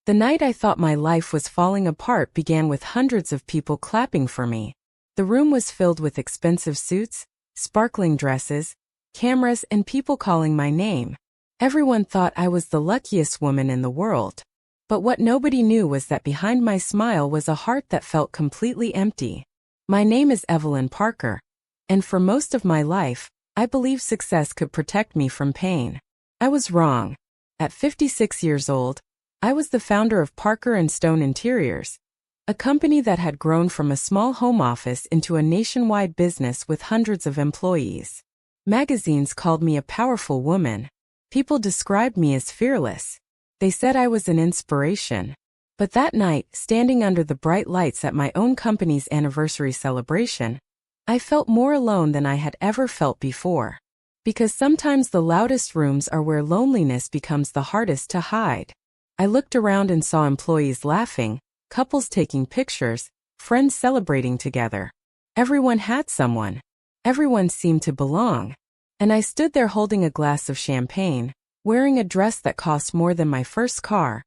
The night I thought my life was falling apart began with hundreds of people clapping for me. The room was filled with expensive suits, sparkling dresses, cameras, and people calling my name. Everyone thought I was the luckiest woman in the world. But what nobody knew was that behind my smile was a heart that felt completely empty. My name is Evelyn Parker, and for most of my life, I believed success could protect me from pain. I was wrong. At 56 years old, I was the founder of Parker & Stone Interiors, a company that had grown from a small home office into a nationwide business with hundreds of employees. Magazines called me a powerful woman. People described me as fearless. They said I was an inspiration. But that night, standing under the bright lights at my own company's anniversary celebration, I felt more alone than I had ever felt before. Because sometimes the loudest rooms are where loneliness becomes the hardest to hide. I looked around and saw employees laughing, couples taking pictures, friends celebrating together. Everyone had someone. Everyone seemed to belong. And I stood there holding a glass of champagne, wearing a dress that cost more than my first car,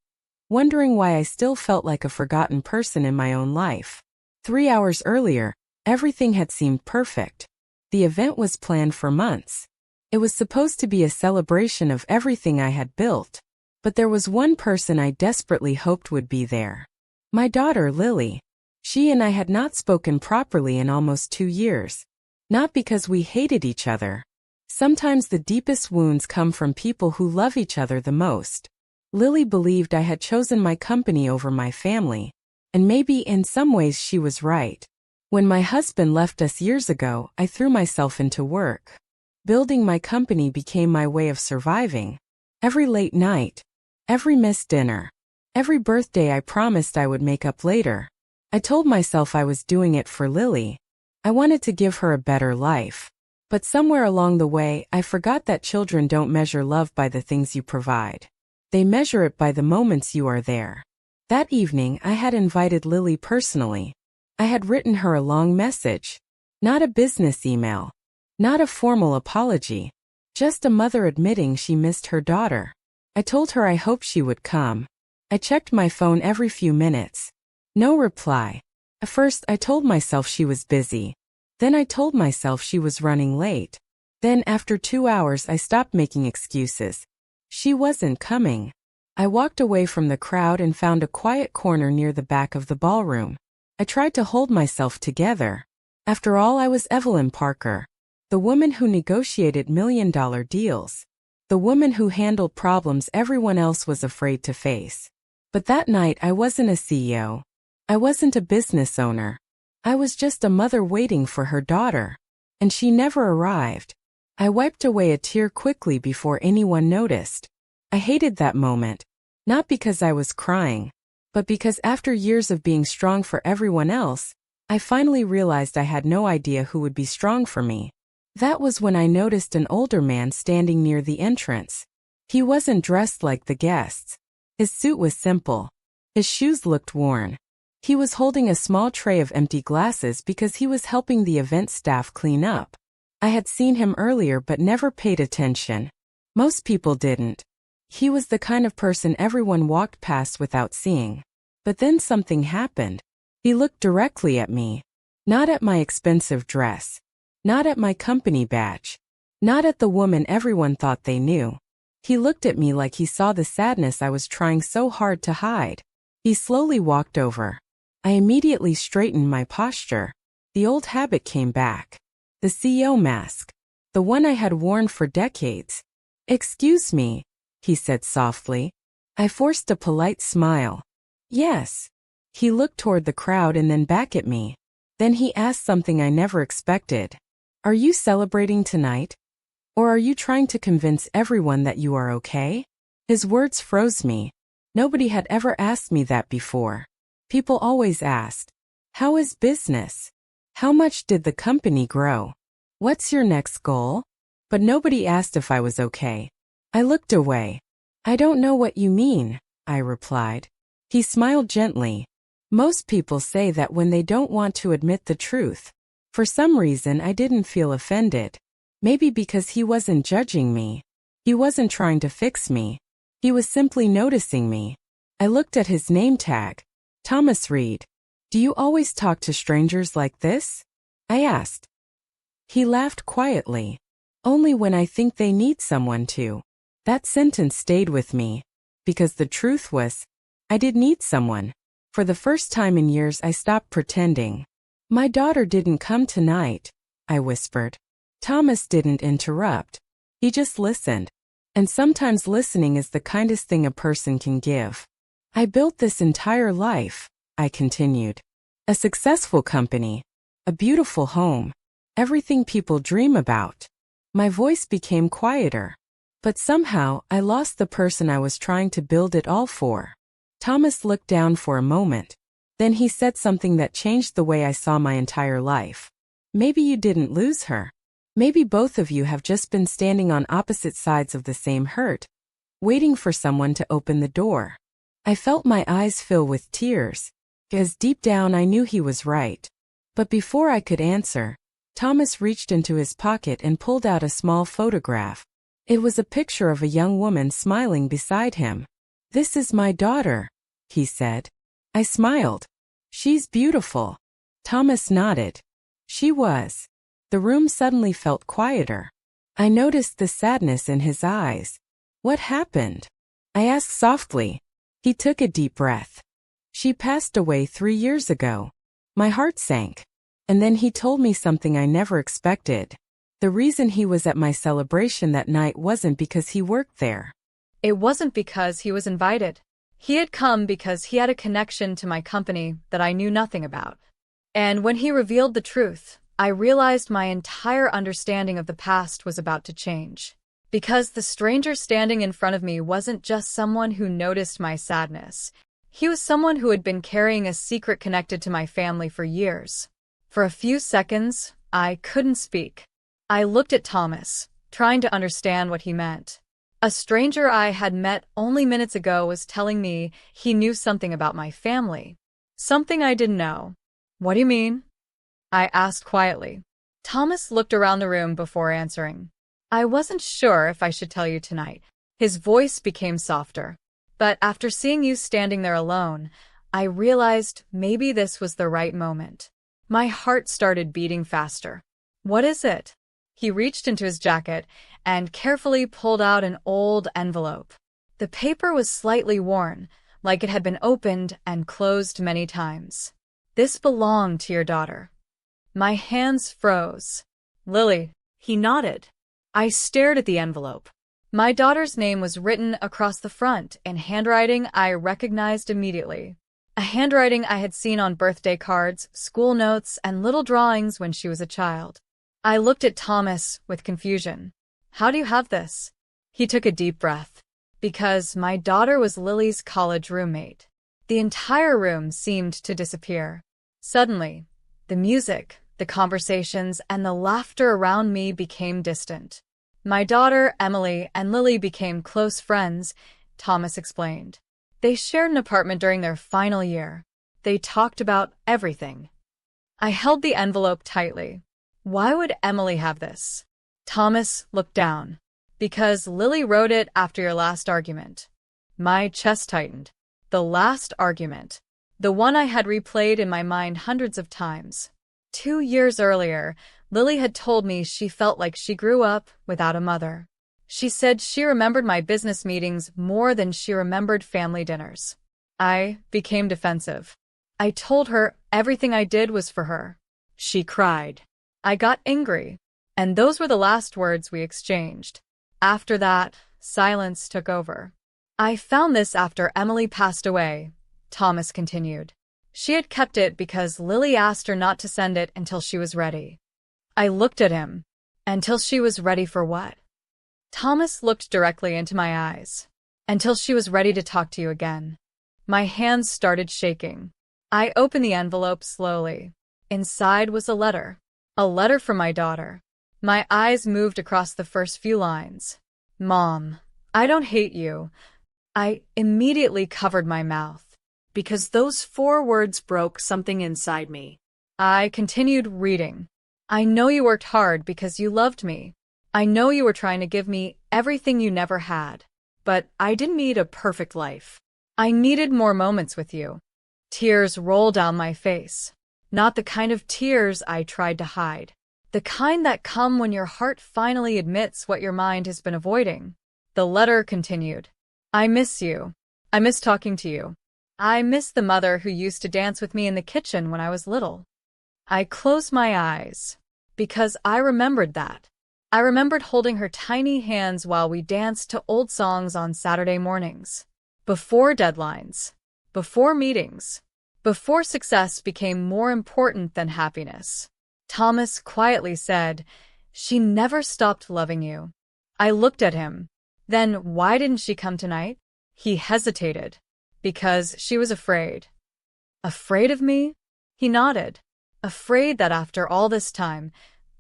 wondering why I still felt like a forgotten person in my own life. 3 hours earlier, everything had seemed perfect. The event was planned for months. It was supposed to be a celebration of everything I had built. But there was one person I desperately hoped would be there. My daughter, Lily. She and I had not spoken properly in almost 2 years. Not because we hated each other. Sometimes the deepest wounds come from people who love each other the most. Lily believed I had chosen my company over my family, and maybe in some ways she was right. When my husband left us years ago, I threw myself into work. Building my company became my way of surviving. Every late night, every missed dinner, every birthday I promised I would make up later. I told myself I was doing it for Lily. I wanted to give her a better life. But somewhere along the way, I forgot that children don't measure love by the things you provide. They measure it by the moments you are there. That evening, I had invited Lily personally. I had written her a long message. Not a business email. Not a formal apology. Just a mother admitting she missed her daughter. I told her I hoped she would come. I checked my phone every few minutes. No reply. At first, I told myself she was busy. Then I told myself she was running late. Then after 2 hours I stopped making excuses. She wasn't coming. I walked away from the crowd and found a quiet corner near the back of the ballroom. I tried to hold myself together. After all, I was Evelyn Parker, the woman who negotiated million-dollar deals. The woman who handled problems everyone else was afraid to face. But that night I wasn't a CEO. I wasn't a business owner. I was just a mother waiting for her daughter. And she never arrived. I wiped away a tear quickly before anyone noticed. I hated that moment. Not because I was crying, but because after years of being strong for everyone else, I finally realized I had no idea who would be strong for me. That was when I noticed an older man standing near the entrance. He wasn't dressed like the guests. His suit was simple. His shoes looked worn. He was holding a small tray of empty glasses because he was helping the event staff clean up. I had seen him earlier but never paid attention. Most people didn't. He was the kind of person everyone walked past without seeing. But then something happened. He looked directly at me. Not at my expensive dress. Not at my company badge. Not at the woman everyone thought they knew. He looked at me like he saw the sadness I was trying so hard to hide. He slowly walked over. I immediately straightened my posture. The old habit came back. The CEO mask. The one I had worn for decades. "Excuse me," he said softly. I forced a polite smile. "Yes." He looked toward the crowd and then back at me. Then he asked something I never expected. "Are you celebrating tonight? Or are you trying to convince everyone that you are okay?" His words froze me. Nobody had ever asked me that before. People always asked, "How is business? How much did the company grow? What's your next goal?" But nobody asked if I was okay. I looked away. "I don't know what you mean," I replied. He smiled gently. Most people say that when they don't want to admit the truth. For some reason I didn't feel offended. Maybe because he wasn't judging me. He wasn't trying to fix me. He was simply noticing me. I looked at his name tag. Thomas Reed. Do you always talk to strangers like this? I asked. He laughed quietly. Only when I think they need someone to. That sentence stayed with me. Because the truth was, I did need someone. For the first time in years I stopped pretending. My daughter didn't come tonight, I whispered. Thomas didn't interrupt. He just listened. And sometimes listening is the kindest thing a person can give. I built this entire life, I continued. A successful company. A beautiful home. Everything people dream about. My voice became quieter. But somehow, I lost the person I was trying to build it all for. Thomas looked down for a moment. Then he said something that changed the way I saw my entire life. Maybe you didn't lose her. Maybe both of you have just been standing on opposite sides of the same hurt, waiting for someone to open the door. I felt my eyes fill with tears, because deep down I knew he was right. But before I could answer, Thomas reached into his pocket and pulled out a small photograph. It was a picture of a young woman smiling beside him. "This is my daughter," he said. I smiled. "She's beautiful." Thomas nodded. She was. The room suddenly felt quieter. I noticed the sadness in his eyes. "What happened?" I asked softly. He took a deep breath. "She passed away 3 years ago." My heart sank. And then he told me something I never expected. The reason he was at my celebration that night wasn't because he worked there. It wasn't because he was invited. He had come because he had a connection to my company that I knew nothing about. And when he revealed the truth, I realized my entire understanding of the past was about to change. Because the stranger standing in front of me wasn't just someone who noticed my sadness. He was someone who had been carrying a secret connected to my family for years. For a few seconds, I couldn't speak. I looked at Thomas, trying to understand what he meant. A stranger I had met only minutes ago was telling me he knew something about my family. Something I didn't know. "What do you mean?" I asked quietly. Thomas looked around the room before answering. "I wasn't sure if I should tell you tonight." His voice became softer. "But after seeing you standing there alone, I realized maybe this was the right moment." My heart started beating faster. "What is it?" He reached into his jacket and carefully pulled out an old envelope. The paper was slightly worn, like it had been opened and closed many times. "This belonged to your daughter." My hands froze. "Lily." He nodded. I stared at the envelope. My daughter's name was written across the front in handwriting I recognized immediately. A handwriting I had seen on birthday cards, school notes, and little drawings when she was a child. I looked at Thomas with confusion. "How do you have this?" He took a deep breath. "Because my daughter was Lily's college roommate." The entire room seemed to disappear. Suddenly, the music, the conversations, and the laughter around me became distant. "My daughter, Emily, and Lily became close friends," Thomas explained. "They shared an apartment during their final year. They talked about everything." I held the envelope tightly. Why would Emily have this? Thomas looked down. "Because Lily wrote it after your last argument." My chest tightened. The last argument. The one I had replayed in my mind hundreds of times. 2 years earlier, Lily had told me she felt like she grew up without a mother. She said she remembered my business meetings more than she remembered family dinners. I became defensive. I told her everything I did was for her. She cried. I got angry. And those were the last words we exchanged. After that, silence took over. "I found this after Emily passed away," Thomas continued. "She had kept it because Lily asked her not to send it until she was ready." I looked at him. Until she was ready for what? Thomas looked directly into my eyes. "Until she was ready to talk to you again." My hands started shaking. I opened the envelope slowly. Inside was a letter. A letter from my daughter. My eyes moved across the first few lines. "Mom, I don't hate you." I immediately covered my mouth, because those 4 words broke something inside me. I continued reading. "I know you worked hard because you loved me. I know you were trying to give me everything you never had. But I didn't need a perfect life. I needed more moments with you. Tears rolled down my face. Not the kind of tears I tried to hide. The kind that come when your heart finally admits what your mind has been avoiding. The letter continued. I miss you. I miss talking to you. I miss the mother who used to dance with me in the kitchen when I was little. I closed my eyes because I remembered that. I remembered holding her tiny hands while we danced to old songs on Saturday mornings. Before deadlines. Before meetings. Before success became more important than happiness. Thomas quietly said, "She never stopped loving you." I looked at him. Then why didn't she come tonight? He hesitated. Because she was afraid. Afraid of me? He nodded. Afraid that after all this time,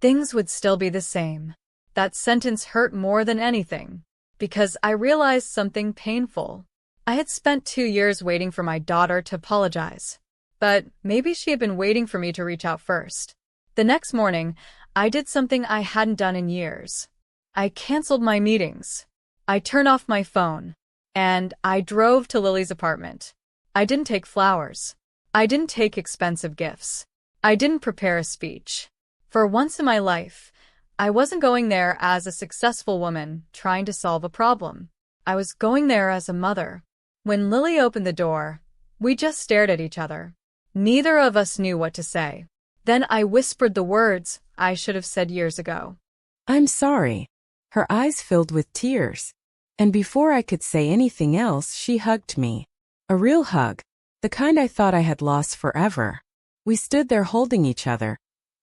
things would still be the same. That sentence hurt more than anything. Because I realized something painful. I had spent 2 years waiting for my daughter to apologize. But maybe she had been waiting for me to reach out first. The next morning, I did something I hadn't done in years. I canceled my meetings. I turned off my phone. And I drove to Lily's apartment. I didn't take flowers. I didn't take expensive gifts. I didn't prepare a speech. For once in my life, I wasn't going there as a successful woman trying to solve a problem. I was going there as a mother. When Lily opened the door, we just stared at each other. Neither of us knew what to say. Then I whispered the words I should have said years ago. I'm sorry. Her eyes filled with tears. And before I could say anything else, she hugged me. A real hug. The kind I thought I had lost forever. We stood there holding each other,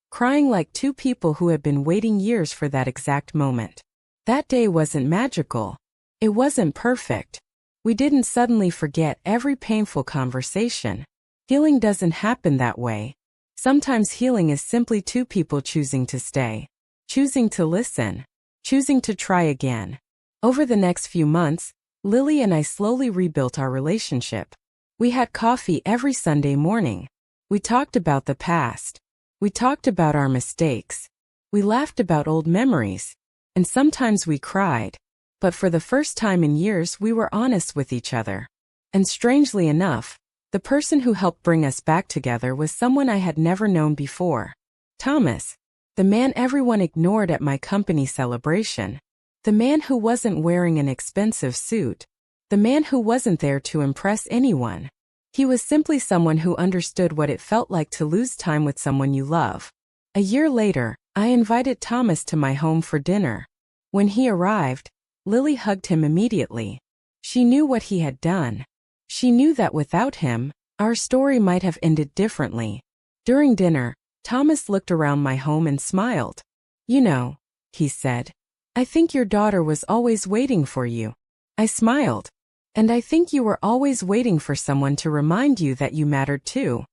crying like two people who had been waiting years for that exact moment. That day wasn't magical. It wasn't perfect. We didn't suddenly forget every painful conversation. Healing doesn't happen that way. Sometimes healing is simply two people choosing to stay, choosing to listen, choosing to try again. Over the next few months, Lily and I slowly rebuilt our relationship. We had coffee every Sunday morning. We talked about the past. We talked about our mistakes. We laughed about old memories. And sometimes we cried. But for the first time in years, we were honest with each other. And strangely enough, the person who helped bring us back together was someone I had never known before. Thomas, the man everyone ignored at my company celebration. The man who wasn't wearing an expensive suit. The man who wasn't there to impress anyone. He was simply someone who understood what it felt like to lose time with someone you love. A year later, I invited Thomas to my home for dinner. When he arrived, Lily hugged him immediately. She knew what he had done. She knew that without him, our story might have ended differently. During dinner, Thomas looked around my home and smiled. "You know," he said, "I think your daughter was always waiting for you." I smiled. "And I think you were always waiting for someone to remind you that you mattered too."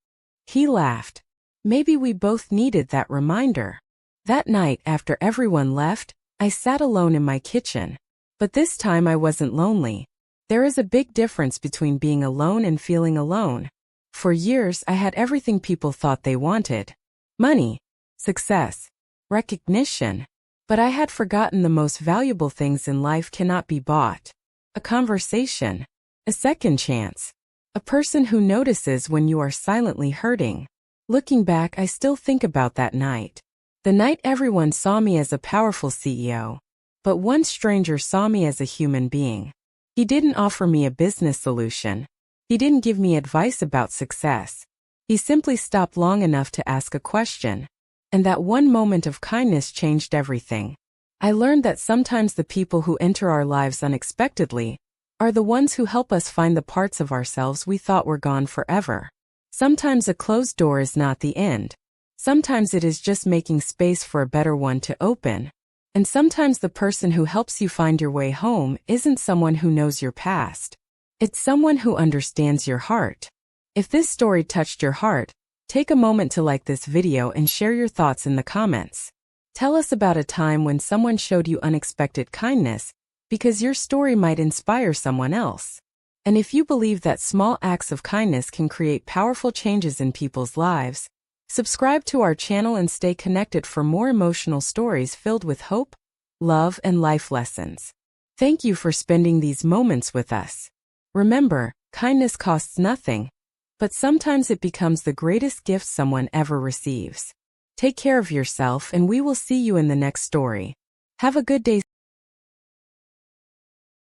He laughed. Maybe we both needed that reminder. That night, after everyone left, I sat alone in my kitchen. But this time I wasn't lonely. There is a big difference between being alone and feeling alone. For years, I had everything people thought they wanted. Money, success, recognition. But I had forgotten the most valuable things in life cannot be bought. A conversation, a second chance, a person who notices when you are silently hurting. Looking back, I still think about that night. The night everyone saw me as a powerful CEO. But one stranger saw me as a human being. He didn't offer me a business solution. He didn't give me advice about success. He simply stopped long enough to ask a question. And that one moment of kindness changed everything. I learned that sometimes the people who enter our lives unexpectedly are the ones who help us find the parts of ourselves we thought were gone forever. Sometimes a closed door is not the end. Sometimes it is just making space for a better one to open. And sometimes the person who helps you find your way home isn't someone who knows your past. It's someone who understands your heart. If this story touched your heart, take a moment to like this video and share your thoughts in the comments. Tell us about a time when someone showed you unexpected kindness, because your story might inspire someone else. And if you believe that small acts of kindness can create powerful changes in people's lives, subscribe to our channel and stay connected for more emotional stories filled with hope, love, and life lessons. Thank you for spending these moments with us. Remember, Kindness costs nothing, but sometimes it becomes the greatest gift someone ever receives. Take care of yourself, and we will see you in the next story. Have a good day.